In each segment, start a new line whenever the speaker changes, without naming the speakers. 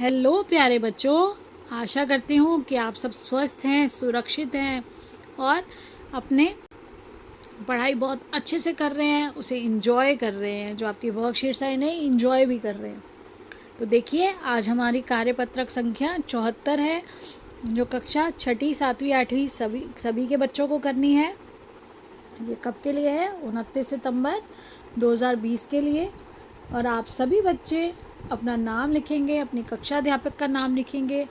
Hello प्यारे बच्चों, आशा करती हूँ कि आप सब स्वस्थ हैं, सुरक्षित हैं और अपने पढ़ाई बहुत अच्छे से कर रहे हैं, उसे एंजॉय कर रहे हैं। जो आपकी वर्कशीट्स है नहीं, एंजॉय भी कर रहे हैं। तो देखिए, आज हमारी कार्यपत्रक संख्या 74 है, जो कक्षा छठी, सातवीं, आठवीं सभी के बच्चों को करनी है। ये कब के लिए है? 29 सितंबर 2020 के लिए। और आप सभी बच्चे अपना नाम लिखेंगे, अपनी कक्षा अध्यापक का नाम लिखेंगे,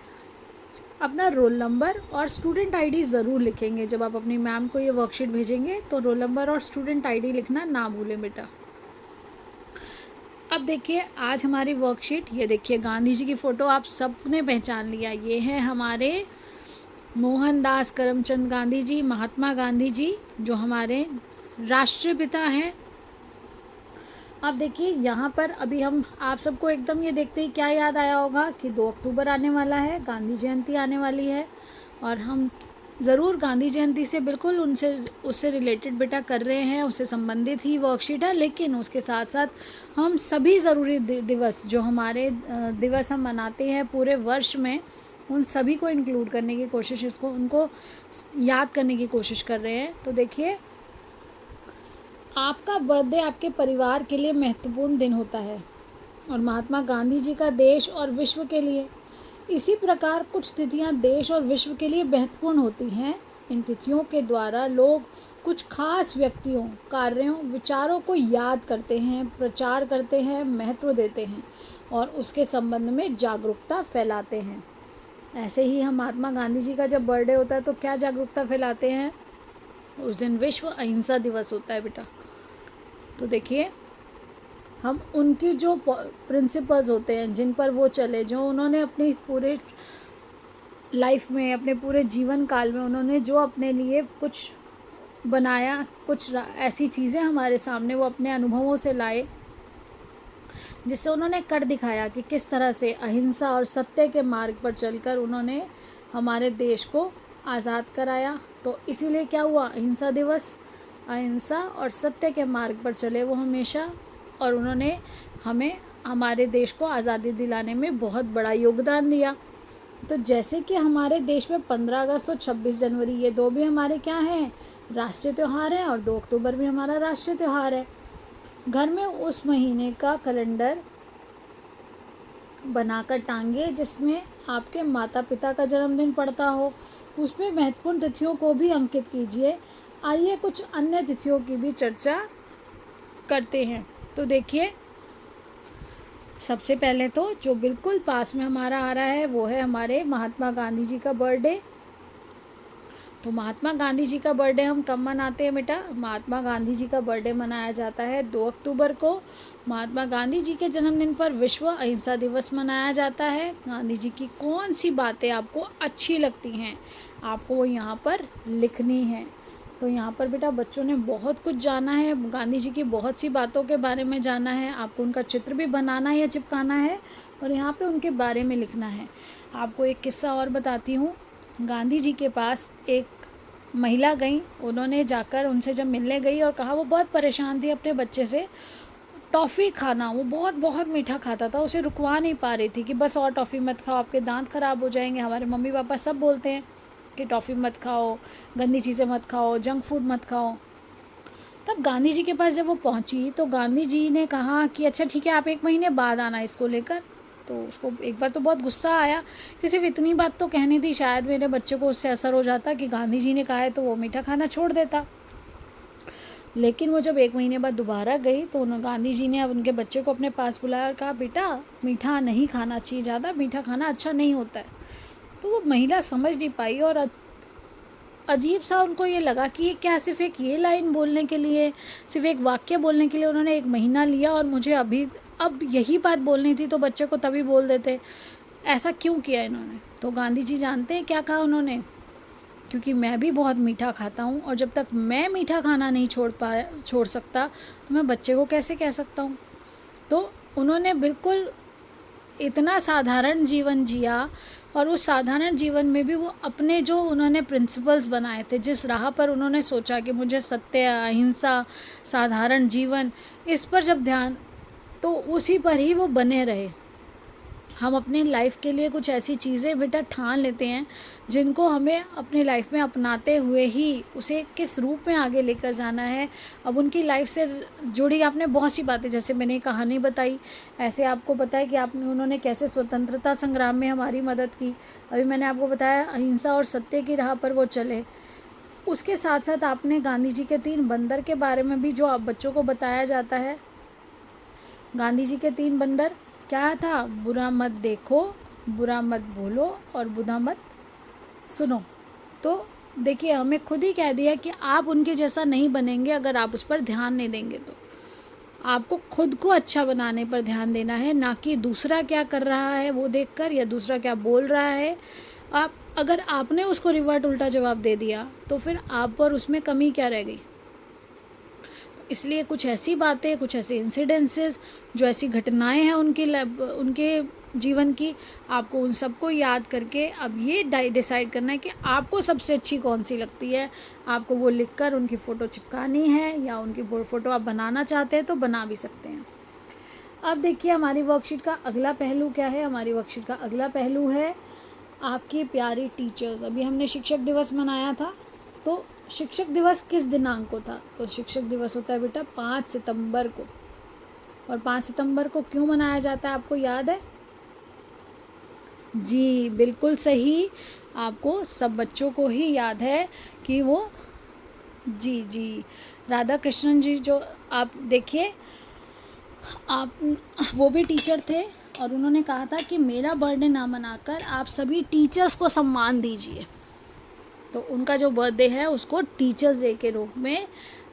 अपना रोल नंबर और स्टूडेंट आईडी ज़रूर लिखेंगे। जब आप अपनी मैम को ये वर्कशीट भेजेंगे तो रोल नंबर और स्टूडेंट आईडी लिखना ना भूलें बेटा। अब देखिए, आज हमारी वर्कशीट, ये देखिए गांधी जी की फ़ोटो आप सब ने पहचान लिया। ये है हमारे मोहनदास करमचंद गांधी जी, महात्मा गांधी जी, जो हमारे राष्ट्रपिता हैं। अब देखिए यहाँ पर अभी हम आप सबको एकदम ये देखते ही क्या याद आया होगा कि 2 अक्टूबर आने वाला है, गांधी जयंती आने वाली है। और हम ज़रूर गांधी जयंती से बिल्कुल उससे रिलेटेड बेटा कर रहे हैं, उससे संबंधित ही वर्कशीट है। लेकिन उसके साथ साथ हम सभी ज़रूरी दिवस जो हमारे दिवस हम मनाते हैं पूरे वर्ष में, उन सभी को इंक्लूड करने की कोशिश, उनको याद करने की कोशिश कर रहे हैं। तो देखिए, आपका बर्थडे आपके परिवार के लिए महत्वपूर्ण दिन होता है और महात्मा गांधी जी का देश और विश्व के लिए। इसी प्रकार कुछ तिथियां देश और विश्व के लिए महत्वपूर्ण होती हैं। इन तिथियों के द्वारा लोग कुछ खास व्यक्तियों, कार्यों, विचारों को याद करते हैं, प्रचार करते हैं, महत्व देते हैं और उसके संबंध में जागरूकता फैलाते हैं। ऐसे ही हम महात्मा गांधी जी का जब बर्थडे होता है तो क्या जागरूकता फैलाते हैं? उस दिन विश्व अहिंसा दिवस होता है बेटा। तो देखिए, हम उनकी जो प्रिंसिपल्स होते हैं, जिन पर वो चले, जो उन्होंने अपनी पूरे लाइफ में, अपने पूरे जीवन काल में उन्होंने जो अपने लिए कुछ बनाया, कुछ ऐसी चीज़ें हमारे सामने वो अपने अनुभवों से लाए, जिससे उन्होंने कर दिखाया कि किस तरह से अहिंसा और सत्य के मार्ग पर चलकर उन्होंने हमारे देश को आज़ाद कराया। तो इसीलिए क्या हुआ? अहिंसा दिवस। अहिंसा और सत्य के मार्ग पर चले वो हमेशा, और उन्होंने हमें, हमारे देश को आज़ादी दिलाने में बहुत बड़ा योगदान दिया। तो जैसे कि हमारे देश में 15 अगस्त और 26 जनवरी, ये दो भी हमारे क्या हैं? राष्ट्रीय त्यौहार हैं। और 2 अक्टूबर भी हमारा राष्ट्रीय त्यौहार है। घर में उस महीने का कैलेंडर बनाकर टांगे जिसमें आपके माता पिता का जन्मदिन पड़ता हो। उसमें महत्वपूर्ण तिथियों को भी अंकित कीजिए। आइए कुछ अन्य तिथियों की भी चर्चा करते हैं। तो देखिए, सबसे पहले तो जो बिल्कुल पास में हमारा आ रहा है वो है हमारे महात्मा गांधी जी का बर्थडे। तो महात्मा गांधी जी का बर्थडे हम कब मनाते हैं बेटा? महात्मा गांधी जी का बर्थडे मनाया जाता है 2 अक्टूबर को। महात्मा गांधी जी के जन्मदिन पर विश्व अहिंसा दिवस मनाया जाता है। गांधी जी की कौन सी बातें आपको अच्छी लगती हैं, आपको वो यहाँ पर लिखनी है। तो यहाँ पर बेटा बच्चों ने बहुत कुछ जाना है, गांधी जी की बहुत सी बातों के बारे में जाना है। आपको उनका चित्र भी बनाना या चिपकाना है और यहाँ पे उनके बारे में लिखना है। आपको एक किस्सा और बताती हूँ। गांधी जी के पास एक महिला गई, उन्होंने जाकर उनसे जब मिलने गई और कहा, वो बहुत परेशान थी अपने बच्चे से टॉफ़ी खाना, वो बहुत बहुत मीठा खाता था, उसे रुकवा नहीं पा रही थी कि बस और टॉफ़ी मत खाओ, आपके दांत ख़राब हो जाएंगे। हमारे मम्मी पापा सब बोलते हैं कि टॉफ़ी मत खाओ, गंदी चीज़ें मत खाओ, जंक फूड मत खाओ। तब गांधी जी के पास जब वो पहुंची तो गांधी जी ने कहा कि अच्छा ठीक है, आप 1 महीने बाद आना इसको लेकर। तो उसको एक बार तो बहुत गुस्सा आया कि सिर्फ इतनी बात तो कहनी थी, शायद मेरे बच्चे को उससे असर हो जाता कि गांधी जी ने कहा है तो वो मीठा खाना छोड़ देता। लेकिन वो जब 1 महीने बाद दोबारा गई तो गांधी जी ने अब उनके बच्चे को अपने पास बुलाया और कहा, बेटा मीठा नहीं खाना चाहिए, ज़्यादा मीठा खाना अच्छा नहीं होता है। तो वो महिला समझ नहीं पाई और अजीब सा उनको ये लगा कि ये क्या, सिर्फ एक ये लाइन बोलने के लिए, सिर्फ एक वाक्य बोलने के लिए उन्होंने 1 महीना लिया और मुझे अब यही बात बोलनी थी तो बच्चे को तभी बोल देते, ऐसा क्यों किया इन्होंने? तो गांधी जी जानते हैं क्या कहा उन्होंने? क्योंकि मैं भी बहुत मीठा खाता हूँ और जब तक मैं मीठा खाना नहीं छोड़ सकता तो मैं बच्चे को कैसे कह सकता हूँ। तो उन्होंने बिल्कुल इतना साधारण जीवन जिया और उस साधारण जीवन में भी वो अपने जो उन्होंने प्रिंसिपल्स बनाए थे, जिस राह पर उन्होंने सोचा कि मुझे सत्य, अहिंसा, साधारण जीवन, इस पर जब ध्यान, तो उसी पर ही वो बने रहे। हम अपनी लाइफ के लिए कुछ ऐसी चीज़ें बेटा ठान लेते हैं जिनको हमें अपनी लाइफ में अपनाते हुए ही उसे किस रूप में आगे लेकर जाना है। अब उनकी लाइफ से जुड़ी आपने बहुत सी बातें, जैसे मैंने कहानी बताई, ऐसे आपको बताया कि आपने उन्होंने कैसे स्वतंत्रता संग्राम में हमारी मदद की। अभी मैंने आपको बताया अहिंसा और सत्य की राह पर वो चले। उसके साथ साथ आपने गांधी जी के 3 बंदर के बारे में भी जो आप बच्चों को बताया जाता है। गांधी जी के 3 बंदर क्या था? बुरा मत देखो, बुरा मत बोलो और बुरा मत सुनो। तो देखिए, हमें खुद ही कह दिया कि आप उनके जैसा नहीं बनेंगे अगर आप उस पर ध्यान नहीं देंगे। तो आपको खुद को अच्छा बनाने पर ध्यान देना है, ना कि दूसरा क्या कर रहा है वो देखकर या दूसरा क्या बोल रहा है। आप अगर आपने उसको रिवर्ट उल्टा जवाब दे दिया तो फिर आप पर उसमें कमी क्या रह गई। इसलिए कुछ ऐसी बातें, कुछ ऐसे इंसिडेंसेस, जो ऐसी घटनाएं हैं उनके जीवन की, आपको उन सबको याद करके अब ये डिसाइड करना है कि आपको सबसे अच्छी कौन सी लगती है। आपको वो लिखकर उनकी फ़ोटो चिपकानी है या उनकी फ़ोटो आप बनाना चाहते हैं तो बना भी सकते हैं। अब देखिए हमारी वर्कशीट का अगला पहलू क्या है। हमारी वर्कशीट का अगला पहलू है आपकी प्यारी टीचर्स। अभी हमने शिक्षक दिवस मनाया था, तो शिक्षक दिवस किस दिनांक को था? तो शिक्षक दिवस होता है बेटा 5 सितंबर को। और 5 सितंबर को क्यों मनाया जाता है, आपको याद है? जी बिल्कुल सही, आपको सब बच्चों को ही याद है कि वो जी राधा कृष्णन जी, जो आप देखिए, आप वो भी टीचर थे और उन्होंने कहा था कि मेरा बर्थडे ना मनाकर आप सभी टीचर्स को सम्मान दीजिए। तो उनका जो बर्थडे है उसको टीचर्स डे के रूप में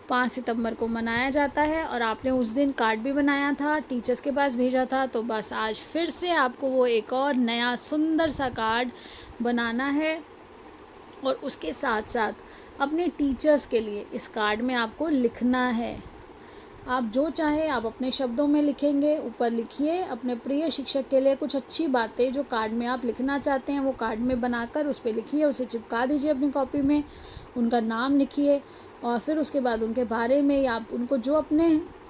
5 सितंबर को मनाया जाता है। और आपने उस दिन कार्ड भी बनाया था, टीचर्स के पास भेजा था। तो बस आज फिर से आपको वो एक और नया सुंदर सा कार्ड बनाना है और उसके साथ साथ अपने टीचर्स के लिए इस कार्ड में आपको लिखना है। आप जो चाहे आप अपने शब्दों में लिखेंगे। ऊपर लिखिए अपने प्रिय शिक्षक के लिए कुछ अच्छी बातें जो कार्ड में आप लिखना चाहते हैं, वो कार्ड में बनाकर उस पर लिखिए, उसे चिपका दीजिए अपनी कॉपी में, उनका नाम लिखिए और फिर उसके बाद उनके बारे में या आप उनको जो अपने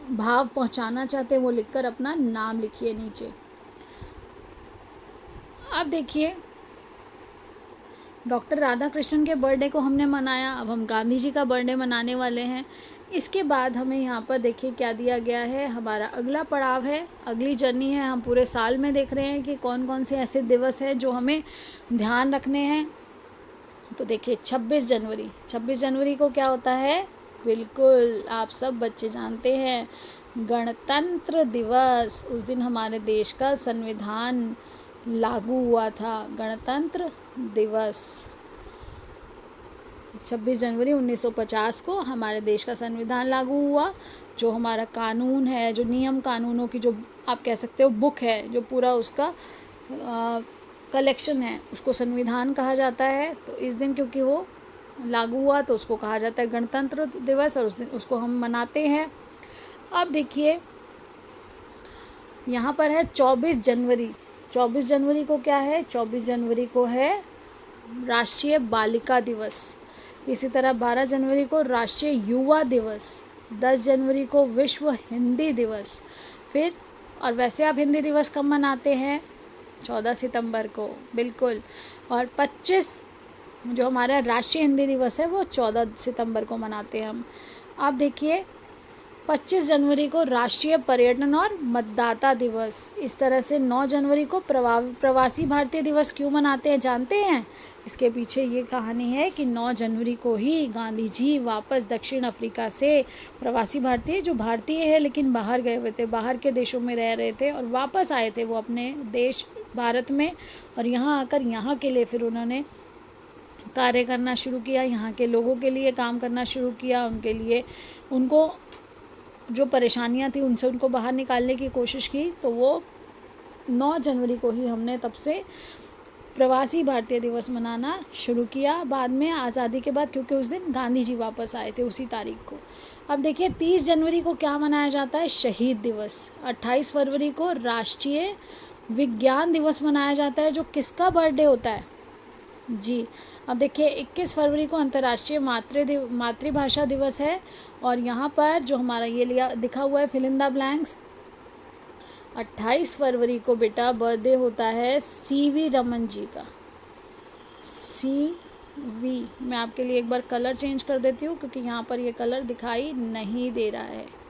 भाव पहुंचाना चाहते हैं वो लिखकर अपना नाम लिखिए नीचे। अब देखिए, डॉक्टर राधाकृष्णन के बर्थडे को हमने मनाया, अब हम गांधी जी का बर्थडे मनाने वाले हैं। इसके बाद हमें यहाँ पर देखिए क्या दिया गया है, हमारा अगला पड़ाव है, अगली जर्नी है। हम पूरे साल में देख रहे हैं कि कौन कौन से ऐसे दिवस हैं जो हमें ध्यान रखने हैं। तो देखिए 26 जनवरी को क्या होता है? बिल्कुल आप सब बच्चे जानते हैं, गणतंत्र दिवस। उस दिन हमारे देश का संविधान लागू हुआ था, गणतंत्र दिवस। 26 जनवरी 1950 को हमारे देश का संविधान लागू हुआ। जो हमारा कानून है, जो नियम कानूनों की जो आप कह सकते हो बुक है, जो पूरा उसका कलेक्शन है, उसको संविधान कहा जाता है। तो इस दिन क्योंकि वो लागू हुआ तो उसको कहा जाता है गणतंत्र दिवस और उस दिन उसको हम मनाते हैं। अब देखिए यहाँ पर है 24 जनवरी। 24 जनवरी को क्या है? 24 जनवरी को है राष्ट्रीय बालिका दिवस। इसी तरह 12 जनवरी को राष्ट्रीय युवा दिवस, 10 जनवरी को विश्व हिंदी दिवस। फिर और वैसे आप हिंदी दिवस कब मनाते हैं? 14 सितंबर को, बिल्कुल। और 25 जो हमारा राष्ट्रीय हिंदी दिवस है वो 14 सितंबर को मनाते हैं हम। आप देखिए 25 जनवरी को राष्ट्रीय पर्यटन और मतदाता दिवस। इस तरह से 9 जनवरी को प्रवासी भारतीय दिवस क्यों मनाते हैं जानते हैं? इसके पीछे ये कहानी है कि 9 जनवरी को ही गांधी जी वापस दक्षिण अफ्रीका से प्रवासी भारतीय, जो भारतीय है लेकिन बाहर गए हुए थे, बाहर के देशों में रह रहे थे और वापस आए थे वो अपने देश भारत में। और यहाँ आकर यहाँ के लिए फिर उन्होंने कार्य करना शुरू किया, यहाँ के लोगों के लिए काम करना शुरू किया, उनके लिए उनको जो परेशानियां थी उनसे उनको बाहर निकालने की कोशिश की। तो वो 9 जनवरी को ही हमने तब से प्रवासी भारतीय दिवस मनाना शुरू किया, बाद में आज़ादी के बाद, क्योंकि उस दिन गांधी जी वापस आए थे उसी तारीख को। अब देखिए 30 जनवरी को क्या मनाया जाता है? शहीद दिवस। 28 फरवरी को राष्ट्रीय विज्ञान दिवस मनाया जाता है। जो किसका बर्थडे होता है? जी अब देखिए 21 फरवरी को अंतर्राष्ट्रीय मातृभाषा दिवस है। और यहाँ पर जो हमारा ये लिया दिखा हुआ है फिल इन द ब्लैंक्स, 28 फरवरी को बेटा बर्थडे होता है सीवी रमन जी का। सीवी, मैं आपके लिए एक बार कलर चेंज कर देती हूँ क्योंकि यहाँ पर ये कलर दिखाई नहीं दे रहा है।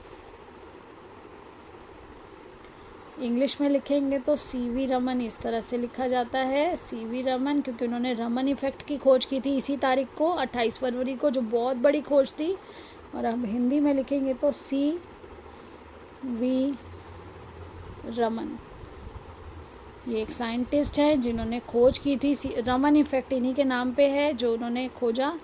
इंग्लिश में लिखेंगे तो सीवी रमन इस तरह से लिखा जाता है, सीवी रमन, क्योंकि उन्होंने रमन इफ़ेक्ट की खोज की थी इसी तारीख को 28 फरवरी को, जो बहुत बड़ी खोज थी। और अब हिंदी में लिखेंगे तो सी वी रमन, ये एक साइंटिस्ट है जिन्होंने खोज की थी। रमन इफ़ेक्ट इन्हीं के नाम पे है जो उन्होंने खोजा,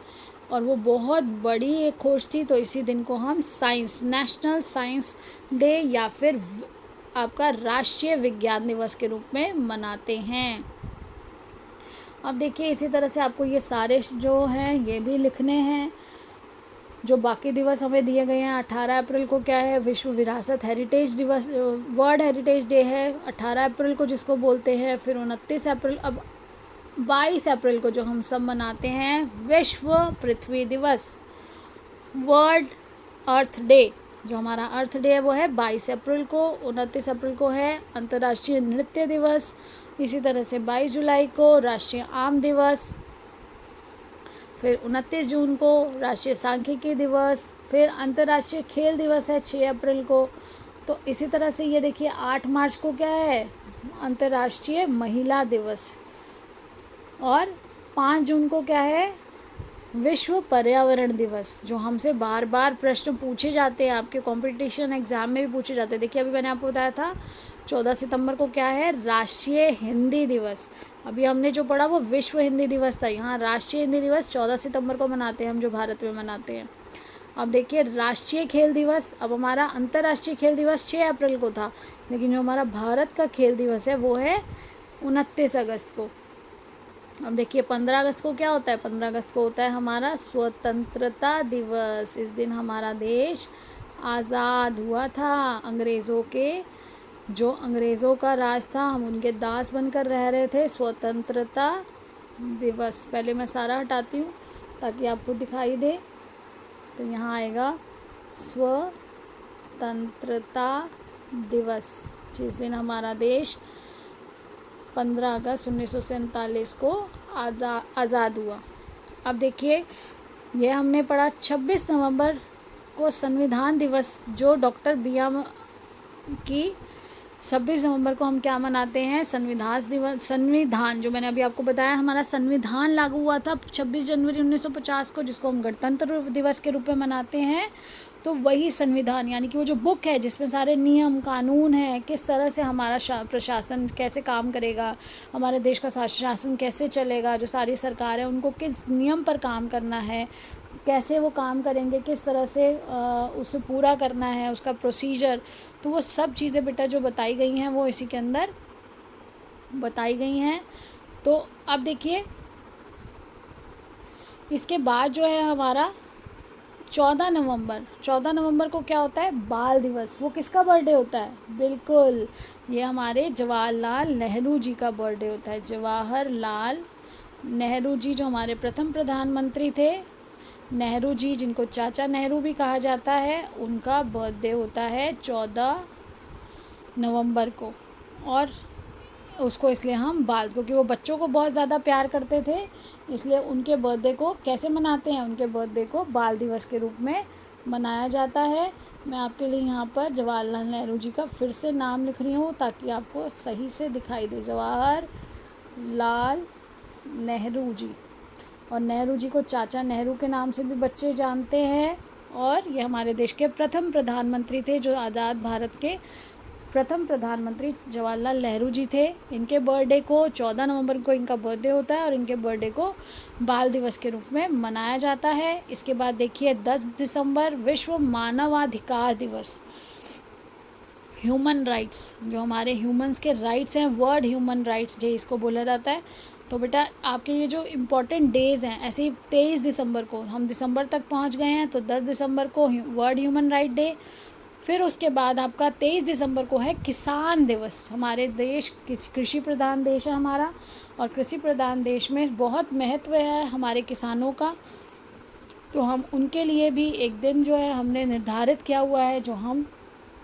और वो बहुत बड़ी एक खोज थी। तो इसी दिन को हम साइंस, नेशनल साइंस डे या फिर आपका राष्ट्रीय विज्ञान दिवस के रूप में मनाते हैं। अब देखिए इसी तरह से आपको ये सारे जो हैं ये भी लिखने हैं। जो बाकी दिवस हमें दिए गए हैं, 18 अप्रैल को क्या है, विश्व विरासत हेरिटेज दिवस, वर्ल्ड हेरिटेज डे है 18 अप्रैल को जिसको बोलते हैं। फिर 29 अप्रैल, अब 22 अप्रैल को जो हम सब मनाते हैं विश्व पृथ्वी दिवस, वर्ल्ड अर्थ डे। जो हमारा अर्थ डे है वो है 22 अप्रैल को। 29 अप्रैल को है अंतर्राष्ट्रीय नृत्य दिवस। इसी तरह से 22 जुलाई को राष्ट्रीय आम दिवस। फिर 29 जून को राष्ट्रीय सांख्यिकी दिवस। फिर अंतर्राष्ट्रीय खेल दिवस है 6 अप्रैल को। तो इसी तरह से ये देखिए 8 मार्च को क्या है, अंतर्राष्ट्रीय महिला दिवस। और 5 जून को क्या है, विश्व पर्यावरण दिवस। जो हमसे बार बार प्रश्न पूछे जाते हैं, आपके कंपटीशन एग्ज़ाम में भी पूछे जाते हैं। देखिए अभी मैंने आपको बताया था 14 सितंबर को क्या है, राष्ट्रीय हिंदी दिवस। अभी हमने जो पढ़ा वो विश्व हिंदी दिवस था, यहाँ राष्ट्रीय हिंदी दिवस 14 सितंबर को मनाते हैं हम, जो भारत में मनाते हैं। अब देखिए राष्ट्रीय खेल दिवस, अब हमारा अंतर्राष्ट्रीय खेल दिवस 6 अप्रैल को था, लेकिन जो हमारा भारत का खेल दिवस है वो है 29 अगस्त को। अब देखिए 15 अगस्त को क्या होता है, 15 अगस्त को होता है हमारा स्वतंत्रता दिवस। इस दिन हमारा देश आज़ाद हुआ था अंग्रेज़ों के, जो अंग्रेज़ों का राज था, हम उनके दास बनकर रह रहे थे। स्वतंत्रता दिवस, पहले मैं सारा हटाती हूँ ताकि आपको दिखाई दे। तो यहाँ आएगा स्वतंत्रता दिवस, जिस दिन हमारा देश 15 अगस्त 1947 को आज़ाद हुआ। अब देखिए ये हमने पढ़ा 26 नवंबर को संविधान दिवस, जो डॉक्टर BR की 26 नवंबर को हम क्या मनाते हैं, संविधान दिवस। संविधान जो मैंने अभी आपको बताया, हमारा संविधान लागू हुआ था 26 जनवरी 1950 को, जिसको हम गणतंत्र दिवस के रूप में मनाते हैं। तो वही संविधान, यानी कि वो जो बुक है जिसमें सारे नियम कानून हैं, किस तरह से हमारा प्रशासन कैसे काम करेगा, हमारे देश का शासन कैसे चलेगा, जो सारी सरकार है उनको किस नियम पर काम करना है, कैसे वो काम करेंगे, किस तरह से उसे पूरा करना है, उसका प्रोसीजर। तो वो सब चीज़ें बेटा जो बताई गई हैं वो इसी के अंदर बताई गई हैं। तो अब देखिए इसके बाद जो है हमारा 14 नवंबर को क्या होता है, बाल दिवस। वो किसका बर्थडे होता है, बिल्कुल ये हमारे जवाहरलाल नेहरू जी का बर्थडे होता है। जवाहरलाल नेहरू जी जो हमारे प्रथम प्रधानमंत्री थे, नेहरू जी जिनको चाचा नेहरू भी कहा जाता है, उनका बर्थडे होता है 14 नवंबर को। और उसको इसलिए हम बाल, क्योंकि वो बच्चों को बहुत ज़्यादा प्यार करते थे, इसलिए उनके बर्थडे को कैसे मनाते हैं, उनके बर्थडे को बाल दिवस के रूप में मनाया जाता है। मैं आपके लिए यहाँ पर जवाहरलाल नेहरू जी का फिर से नाम लिख रही हूँ ताकि आपको सही से दिखाई दे, जवाहरलाल नेहरू जी। और नेहरू जी को चाचा नेहरू के नाम से भी बच्चे जानते हैं। और ये हमारे देश के प्रथम प्रधानमंत्री थे, जो आज़ाद भारत के प्रथम प्रधानमंत्री जवाहरलाल नेहरू जी थे। इनके बर्थडे को 14 नवंबर को इनका बर्थडे होता है और इनके बर्थडे को बाल दिवस के रूप में मनाया जाता है। इसके बाद देखिए 10 दिसंबर विश्व मानवाधिकार दिवस, ह्यूमन राइट्स, जो हमारे ह्यूमंस के राइट्स हैं, वर्ल्ड ह्यूमन राइट्स डे इसको बोला जाता है। तो बेटा आपके ये जो इम्पोर्टेंट डेज़ हैं, ऐसे ही 23 दिसंबर को, हम दिसंबर तक पहुंच गए हैं, तो 10 दिसंबर को वर्ल्ड ह्यूमन राइट डे। फिर उसके बाद आपका 23 दिसंबर को है किसान दिवस। हमारे देश कृषि प्रधान देश है हमारा, और कृषि प्रधान देश में बहुत महत्व है हमारे किसानों का। तो हम उनके लिए भी एक दिन जो है हमने निर्धारित किया हुआ है, जो हम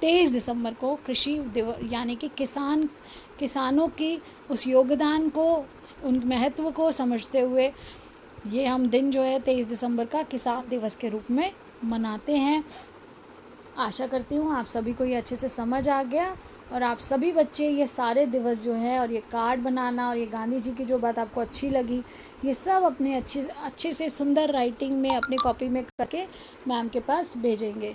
23 दिसंबर को कृषि दिवस यानी कि किसानों की उस योगदान को, उन महत्व को समझते हुए ये हम दिन जो है 23 दिसंबर का किसान दिवस के रूप में मनाते हैं। आशा करती हूँ आप सभी को ये अच्छे से समझ आ गया और आप सभी बच्चे ये सारे दिवस जो हैं और ये कार्ड बनाना और ये गांधी जी की जो बात आपको अच्छी लगी, ये सब अपने अच्छे से सुंदर राइटिंग में अपनी कॉपी में करके मैम के पास भेजेंगे।